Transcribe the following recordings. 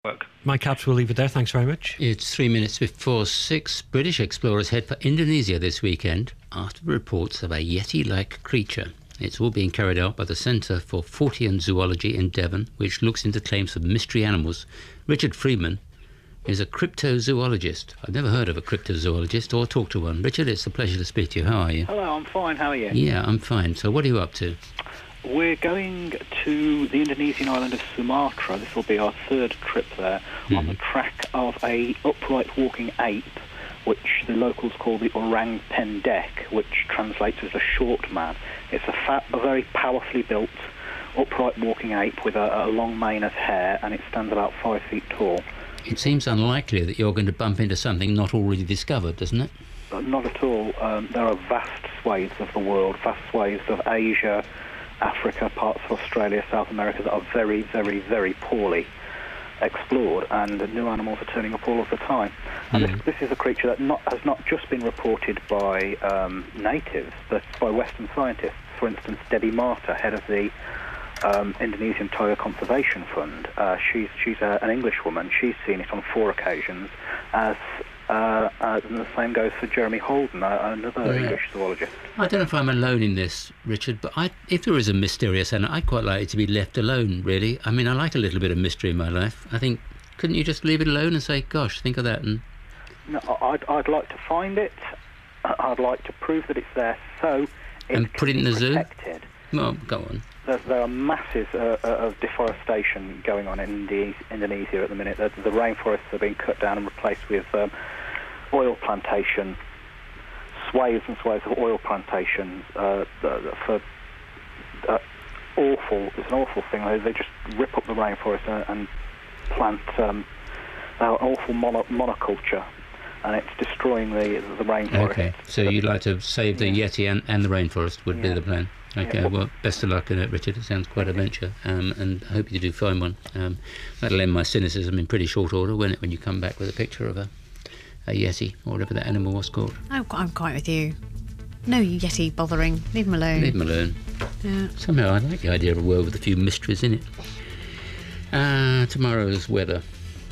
Work. Mike Capps, we'll leave it there. Thanks very much. It's 3 minutes before 6. British explorers head for Indonesia this weekend after reports of a Yeti-like creature. It's all being carried out by the Centre for Fortean Zoology in Devon, which looks into claims of mystery animals. Richard Freeman is a cryptozoologist. I've never heard of a cryptozoologist or talked to one. Richard, it's a pleasure to speak to you. How are you? Hello, I'm fine. How are you? Yeah, I'm fine. So what are you up to? We're going to the Indonesian island of Sumatra. This will be our third trip there, on the track of a upright walking ape, which the locals call the orang pendek, which translates as a short man. It's a very powerfully built, upright walking ape with a long mane of hair, and it stands about 5 feet tall. It seems unlikely that you're going to bump into something not already discovered, doesn't it? Not at all. There are vast swathes of the world, vast swathes of Asia, Africa, parts of Australia, South America that are very, very, very poorly explored, and new animals are turning up all of the time. And this is a creature that has not just been reported by natives, but by Western scientists. For instance, Debbie Marta, head of the Indonesian Tiger Conservation Fund, she's an English woman. She's seen it on 4 occasions, and the same goes for Jeremy Holden, another English zoologist. I don't know if I'm alone in this, Richard, but if there is a mysterious animal, I'd quite like it to be left alone, really. I mean, I like a little bit of mystery in my life. I think, couldn't you just leave it alone and say, gosh, think of that? No, I'd like to find it. I'd like to prove that it's there, so and put it in the protected. Zoo? Well, go on. There are masses of deforestation going on in Indonesia at the minute. The rainforests are being cut down and replaced with oil plantation, swathes and swathes of oil plantations for awful. It's an awful thing. They just rip up the rainforest and plant awful monoculture, and it's destroying the rainforest. Okay, so you'd like to save the Yeti and the rainforest would be the plan. Okay, well, best of luck in it, Richard. It sounds quite a venture, and I hope you do find one. That'll end my cynicism in pretty short order, won't it, when you come back with a picture of a Yeti, or whatever that animal was called. I'm quite with you. No Yeti bothering. Leave him alone. Leave him alone. Yeah. Somehow I like the idea of a world with a few mysteries in it. Tomorrow's weather.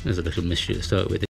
There's a little mystery to start with.